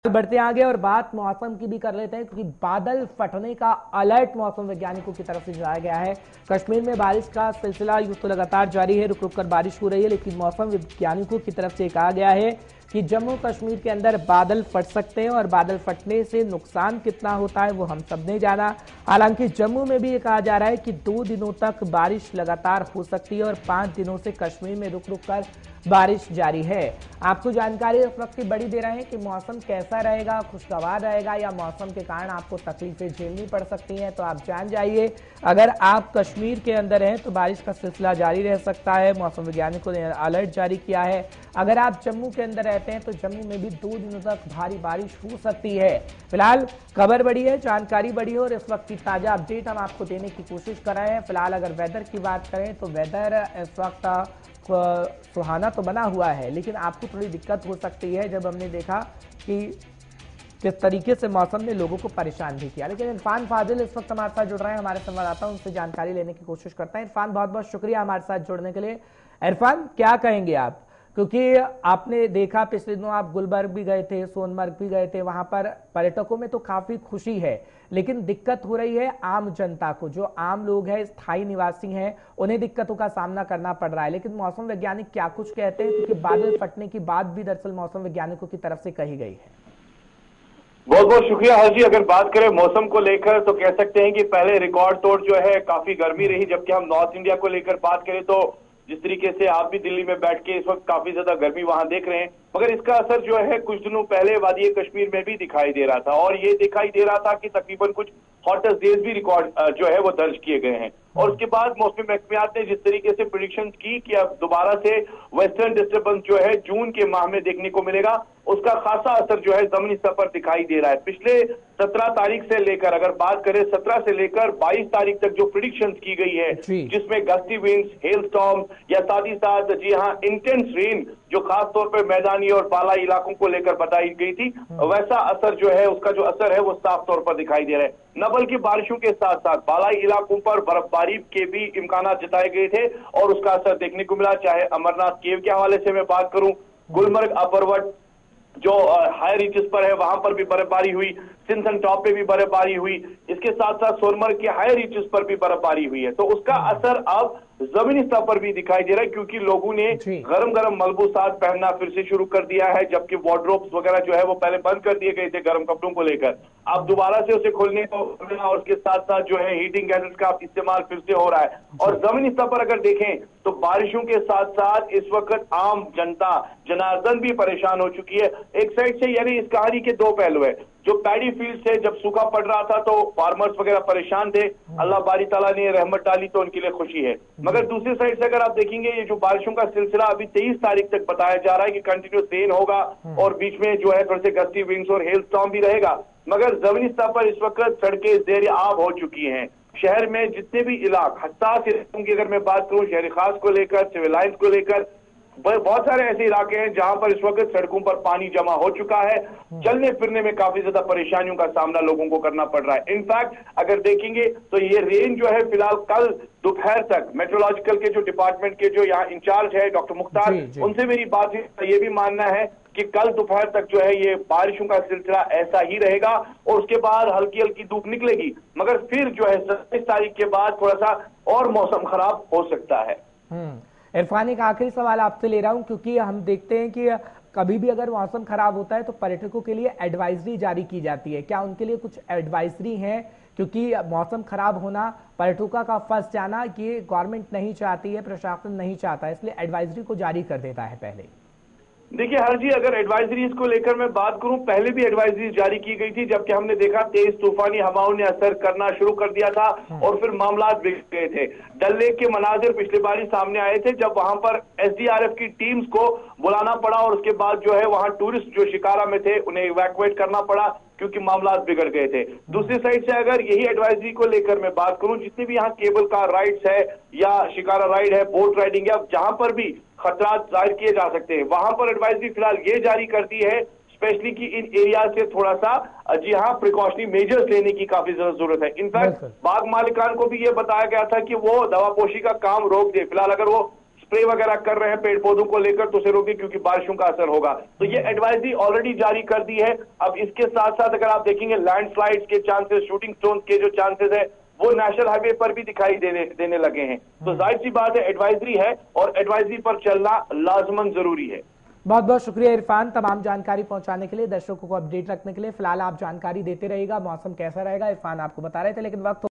बढ़ते आगे और बात मौसम की भी कर लेते हैं क्योंकि बादल फटने का अलर्ट मौसम वैज्ञानिकों की तरफ से दिया गया है। कश्मीर में बारिश का सिलसिला यूं तो लगातार जारी है, रुक रुक कर बारिश हो रही है, लेकिन मौसम वैज्ञानिकों की तरफ से कहा गया है कि जम्मू कश्मीर के अंदर बादल फट सकते हैं और बादल फटने से नुकसान कितना होता है वो हम सब ने जाना। हालांकि जम्मू में भी ये कहा जा रहा है कि 2 दिनों तक बारिश लगातार हो सकती है और 5 दिनों से कश्मीर में रुक रुक कर बारिश जारी है। आपको जानकारी इस वक्त की बड़ी दे रहे हैं कि मौसम कैसा रहेगा, खुशगवार रहेगा या मौसम के कारण आपको तकलीफें झेलनी पड़ सकती हैं, तो आप जान जाइए। अगर आप कश्मीर के अंदर हैं तो बारिश का सिलसिला जारी रह सकता है, मौसम वैज्ञानिकों ने अलर्ट जारी किया है। अगर आप जम्मू के अंदर रहते हैं तो जम्मू में भी 2 दिनों तक भारी बारिश हो सकती है। फिलहाल खबर बड़ी है, जानकारी बड़ी है और इस वक्त की ताजा अपडेट हम आपको देने की कोशिश कर रहे हैं। फिलहाल अगर वेदर की बात करें तो वेदर इस वक्त सुहाना तो बना हुआ है, लेकिन आपको थोड़ी दिक्कत हो सकती है जब हमने देखा कि किस तरीके से मौसम ने लोगों को परेशान भी किया। लेकिन इरफान फाजिल इस वक्त हमारे साथ जुड़ रहे हैं, हमारे संवाददाता, उनसे जानकारी लेने की कोशिश करते हैं। इरफान, बहुत बहुत शुक्रिया हमारे साथ जुड़ने के लिए। इरफान, क्या कहेंगे आप, क्योंकि आपने देखा पिछले दिनों आप गुलबर्ग भी गए थे, सोनमर्ग भी गए थे, वहां पर पर्यटकों में तो काफी खुशी है, लेकिन दिक्कत हो रही है आम जनता को। जो आम लोग हैं, स्थायी निवासी हैं, उन्हें दिक्कतों का सामना करना पड़ रहा है। लेकिन मौसम वैज्ञानिक क्या कुछ कहते हैं, क्योंकि बादल फटने की बात भी दरअसल मौसम वैज्ञानिकों की तरफ से कही गई है। बहुत बहुत शुक्रिया हाजी। अगर बात करें मौसम को लेकर तो कह सकते हैं कि पहले रिकॉर्ड तोड़ जो है काफी गर्मी रही, जबकि हम नॉर्थ इंडिया को लेकर बात करें तो जिस तरीके से आप भी दिल्ली में बैठ के इस वक्त काफी ज्यादा गर्मी वहां देख रहे हैं, मगर इसका असर जो है कुछ दिनों पहले वादी कश्मीर में भी दिखाई दे रहा था और ये दिखाई दे रहा था कि तकरीबन कुछ हॉटेस्ट डेज भी रिकॉर्ड जो है वो दर्ज किए गए हैं। और उसके बाद मौसमी महकमियात ने जिस तरीके से प्रेडिक्शन की कि अब दोबारा से वेस्टर्न डिस्टर्बेंस जो है जून के माह में देखने को मिलेगा, उसका खासा असर जो है जमीनी स्तर पर दिखाई दे रहा है। पिछले 17 तारीख से लेकर, अगर बात करें 17 से लेकर 22 तारीख तक जो प्रेडिक्शन की गई है, जिसमें गस्टी विंड्स, हेल स्टॉर्म या साथ ही साथ जी हाँ इंटेंस रेन जो खास तौर पर मैदानी और बालाई इलाकों को लेकर बताई गई थी, वैसा असर जो है, उसका जो असर है वो साफ तौर पर दिखाई दे रहा है। न बल्कि बारिशों के साथ साथ बालाई इलाकों पर बर्फबारी के भी इम्कान जताए गए थे और उसका असर देखने को मिला। चाहे अमरनाथ केव के हवाले से मैं बात करूं, गुलमर्ग अपर्वत जो हाई रीचेस पर है वहां पर भी बर्फबारी हुई, सिंथन टॉप पे भी बर्फबारी हुई, इसके साथ साथ सोनमर्ग के हाई रीचेस पर भी बर्फबारी हुई है। तो उसका असर अब जमीनी स्तर पर भी दिखाई दे रहा है, क्योंकि लोगों ने गरम गरम मलबूसात पहनना फिर से शुरू कर दिया है, जबकि वार्डरोब्स वगैरह जो है वो पहले बंद कर दिए गए थे गर्म कपड़ों को लेकर। अब दोबारा से उसे खोलने को और उसके साथ साथ जो है हीटिंग गैजेट्स का इस्तेमाल फिर से हो रहा है। और जमीनी स्तर पर अगर देखें तो बारिशों के साथ साथ इस वक्त आम जनता जनार्दन भी परेशान हो चुकी है। एक साइड से यानी इस कहानी के 2 पहलू है। जो पैडी फील्ड से जब सूखा पड़ रहा था तो फार्मर्स वगैरह परेशान थे, अल्लाह बारी ताला ने रहमत डाली तो उनके लिए खुशी है। मगर दूसरी साइड से अगर आप देखेंगे, ये जो बारिशों का सिलसिला अभी 23 तारीख तक बताया जा रहा है कि कंटिन्यूस रेन होगा और बीच में जो है थोड़े से गस्टी विंड्स और हेल स्टॉर्म भी रहेगा, मगर जमीनी स्तर पर इस वक्त सड़कें ज़ेर आब हो चुकी हैं। शहर में जितने भी इलाके हसास इलाकों की अगर मैं बात करूं, शहरी खास को लेकर, सिविल लाइन्स को लेकर, बहुत सारे ऐसे इलाके हैं जहां पर इस वक्त सड़कों पर पानी जमा हो चुका है। चलने फिरने में काफी ज्यादा परेशानियों का सामना लोगों को करना पड़ रहा है। इनफैक्ट अगर देखेंगे तो ये रेन जो है फिलहाल कल दोपहर तक मेट्रोलॉजिकल के जो डिपार्टमेंट के जो यहाँ इंचार्ज है डॉक्टर मुख्तार, उनसे मेरी बात ये भी मानना है कि कल दोपहर तक जो है ये बारिशों का सिलसिला ऐसा ही रहेगा और उसके बाद हल्की हल्की धूप निकलेगी, मगर फिर जो है 27 तारीख के बाद थोड़ा सा और मौसम खराब हो सकता है। इरफान, एक आखिरी सवाल आपसे ले रहा हूं, क्योंकि हम देखते हैं कि कभी भी अगर मौसम खराब होता है तो पर्यटकों के लिए एडवाइजरी जारी की जाती है। क्या उनके लिए कुछ एडवाइजरी है, क्योंकि मौसम खराब होना, पर्यटकों का फंस जाना, ये गवर्नमेंट नहीं चाहती है, प्रशासन नहीं चाहता, इसलिए एडवाइजरी को जारी कर देता है पहले। देखिए हर जी, अगर एडवाइजरीज को लेकर मैं बात करूं, पहले भी एडवाइजरी जारी की गई थी, जबकि हमने देखा तेज तूफानी हवाओं ने असर करना शुरू कर दिया था और फिर मामला बिगड़ गए थे। डल लेक के मनाजिर पिछली बारी सामने आए थे जब वहां पर एसडीआरएफ की टीम्स को बुलाना पड़ा और उसके बाद जो है वहां टूरिस्ट जो शिकारा में थे उन्हें इवैक्यूएट करना पड़ा, क्योंकि मामला बिगड़ गए थे। दूसरी साइड से अगर यही एडवाइजरी को लेकर मैं बात करूं, जितने भी यहाँ केबल कार राइड्स है या शिकारा राइड है, बोट राइडिंग है, जहां पर भी खतरा जाहिर किए जा सकते हैं, वहां पर एडवाइजरी फिलहाल ये जारी कर दी है स्पेशली कि इन एरिया से थोड़ा सा जी हाँ प्रिकॉशनरी मेजर्स लेने की काफी ज्यादा जरूरत है। इनफैक्ट बाग मालिकान को भी ये बताया गया था कि वो दवापोशी का काम रोक दे। फिलहाल अगर वो स्प्रे वगैरह कर रहे हैं पेड़ पौधों को लेकर तो उसे रोके, क्योंकि बारिशों का असर होगा। तो ये एडवाइजरी ऑलरेडी जारी कर दी है। अब इसके साथ साथ अगर आप देखेंगे लैंडस्लाइड्स के चांसेस, शूटिंग स्टोन के जो चांसेस है वो नेशनल हाईवे पर भी दिखाई देने लगे हैं। तो जाहिर सी बात है एडवाइजरी है और एडवाइजरी पर चलना लाजमन जरूरी है। बहुत बहुत शुक्रिया इरफान, तमाम जानकारी पहुंचाने के लिए, दर्शकों को अपडेट रखने के लिए। फिलहाल आप जानकारी देते रहिएगा मौसम कैसा रहेगा, इरफान आपको बता रहे थे, लेकिन वक्त